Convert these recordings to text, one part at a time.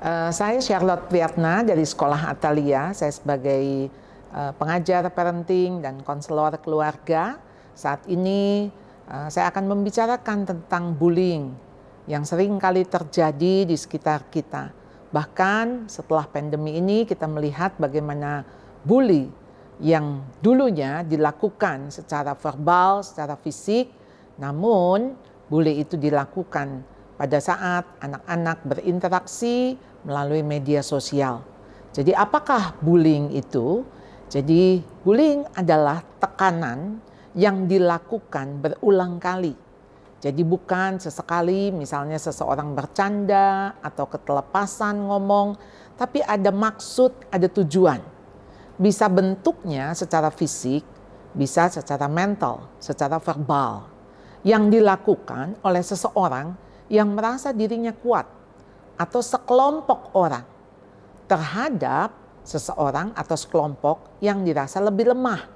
Saya Charlotte Priyatna dari Sekolah Atalia. Saya sebagai pengajar parenting dan konselor keluarga. Saat ini saya akan membicarakan tentang bullying yang sering kali terjadi di sekitar kita. Bahkan setelah pandemi ini kita melihat bagaimana bully yang dulunya dilakukan secara verbal, secara fisik, namun bully itu dilakukan pada saat anak-anak berinteraksi melalui media sosial. Jadi apakah bullying itu? Jadi bullying adalah tekanan yang dilakukan berulang kali. Jadi bukan sesekali misalnya seseorang bercanda atau ketelepasan ngomong, tapi ada maksud, ada tujuan. Bisa bentuknya secara fisik, bisa secara mental, secara verbal. Yang dilakukan oleh seseorang yang merasa dirinya kuat atau sekelompok orang terhadap seseorang atau sekelompok yang dirasa lebih lemah.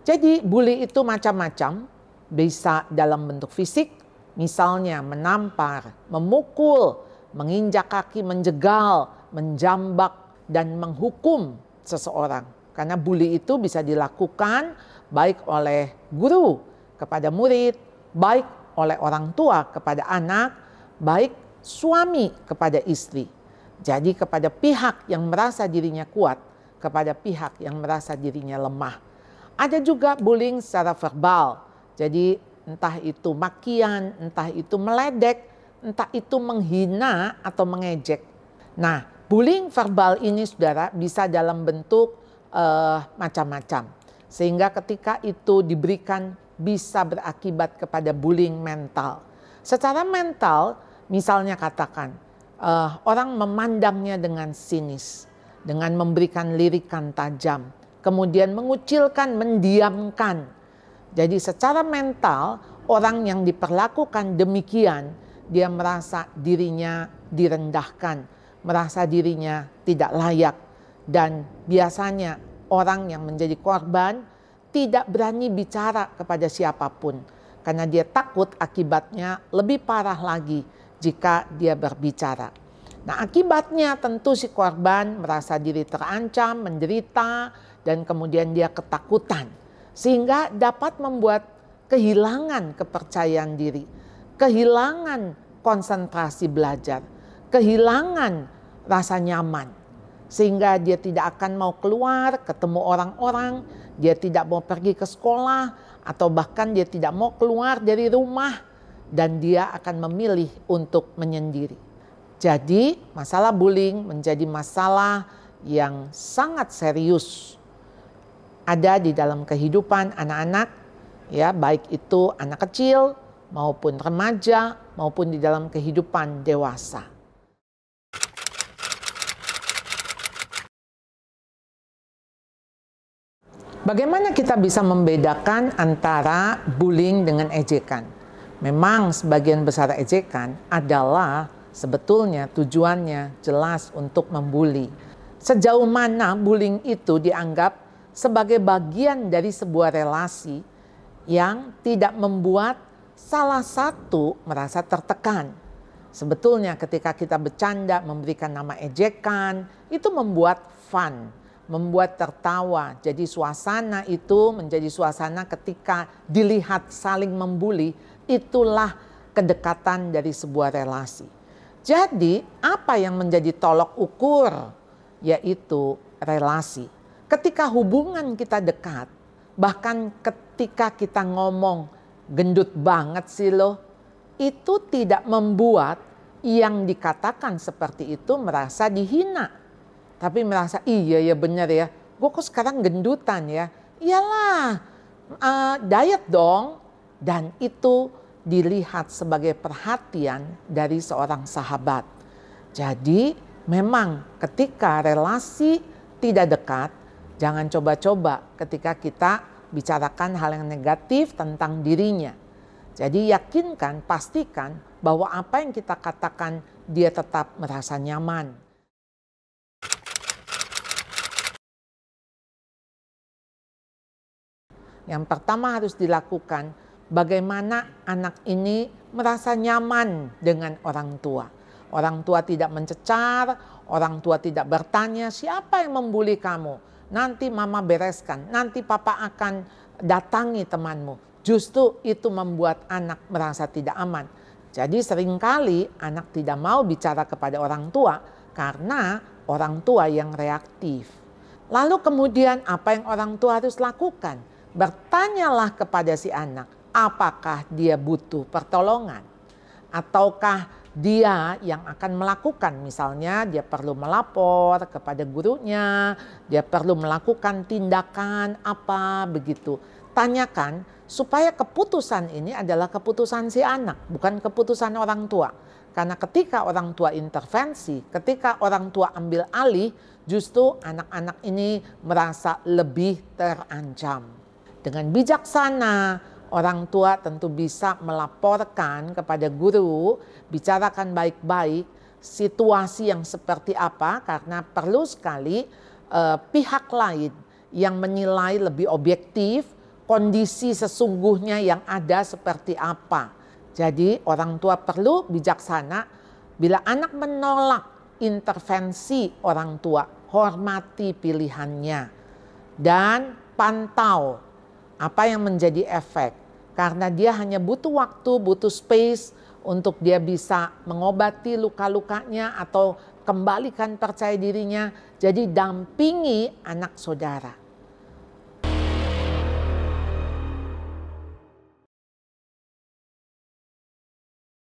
Jadi bully itu macam-macam, bisa dalam bentuk fisik, misalnya menampar, memukul, menginjak kaki, menjegal, menjambak, dan menghukum seseorang. Karena bully itu bisa dilakukan baik oleh guru kepada murid, baik oleh orang tua kepada anak, baik suami kepada istri. Jadi kepada pihak yang merasa dirinya kuat, kepada pihak yang merasa dirinya lemah. Ada juga bullying secara verbal. Jadi entah itu makian, entah itu meledek, entah itu menghina atau mengejek. Nah, bullying verbal ini saudara bisa dalam bentuk macam-macam. Sehingga ketika itu diberikan bisa berakibat kepada bullying mental. Secara mental, misalnya katakan orang memandangnya dengan sinis, dengan memberikan lirikan tajam, kemudian mengucilkan, mendiamkan. Jadi secara mental orang yang diperlakukan demikian, dia merasa dirinya direndahkan, merasa dirinya tidak layak. Dan biasanya orang yang menjadi korban tidak berani bicara kepada siapapun. Karena dia takut akibatnya lebih parah lagi jika dia berbicara. Nah, akibatnya tentu si korban merasa diri terancam, menderita, dan kemudian dia ketakutan. Sehingga dapat membuat kehilangan kepercayaan diri, kehilangan konsentrasi belajar, kehilangan rasa nyaman. Sehingga dia tidak akan mau keluar, ketemu orang-orang, dia tidak mau pergi ke sekolah, atau bahkan dia tidak mau keluar dari rumah, dan dia akan memilih untuk menyendiri. Jadi masalah bullying menjadi masalah yang sangat serius ada di dalam kehidupan anak-anak, ya, baik itu anak kecil maupun remaja maupun di dalam kehidupan dewasa. Bagaimana kita bisa membedakan antara bullying dengan ejekan? Memang sebagian besar ejekan adalah sebetulnya tujuannya jelas untuk membuli. Sejauh mana bullying itu dianggap sebagai bagian dari sebuah relasi yang tidak membuat salah satu merasa tertekan. Sebetulnya ketika kita bercanda memberikan nama ejekan, itu membuat fun, membuat tertawa. Jadi suasana itu menjadi suasana ketika dilihat saling membuli, itulah kedekatan dari sebuah relasi. Jadi apa yang menjadi tolok ukur? Yaitu relasi. Ketika hubungan kita dekat, bahkan ketika kita ngomong gendut banget sih lo, itu tidak membuat yang dikatakan seperti itu merasa dihina. Tapi merasa iya ya benar ya, gue kok sekarang gendutan ya. Iyalah, diet dong. Dan itu dilihat sebagai perhatian dari seorang sahabat. Jadi memang ketika relasi tidak dekat, jangan coba-coba ketika kita bicarakan hal yang negatif tentang dirinya. Jadi yakinkan, pastikan bahwa apa yang kita katakan dia tetap merasa nyaman. Yang pertama harus dilakukan, bagaimana anak ini merasa nyaman dengan orang tua. Orang tua tidak mencecar, orang tua tidak bertanya, siapa yang membuli kamu? Nanti mama bereskan, nanti papa akan datangi temanmu. Justru itu membuat anak merasa tidak aman. Jadi seringkali anak tidak mau bicara kepada orang tua karena orang tua yang reaktif. Lalu kemudian apa yang orang tua harus lakukan? Bertanyalah kepada si anak, apakah dia butuh pertolongan? Ataukah dia yang akan melakukan, misalnya dia perlu melapor kepada gurunya, dia perlu melakukan tindakan apa begitu. Tanyakan supaya keputusan ini adalah keputusan si anak, bukan keputusan orang tua. Karena ketika orang tua intervensi, ketika orang tua ambil alih, justru anak-anak ini merasa lebih terancam. Dengan bijaksana, orang tua tentu bisa melaporkan kepada guru, bicarakan baik-baik situasi yang seperti apa, karena perlu sekali pihak lain yang menilai lebih objektif kondisi sesungguhnya yang ada seperti apa. Jadi orang tua perlu bijaksana bila anak menolak intervensi orang tua, hormati pilihannya dan pantau apa yang menjadi efek. Karena dia hanya butuh waktu, butuh space untuk dia bisa mengobati luka-lukanya atau kembalikan percaya dirinya. Jadi dampingi anak saudara.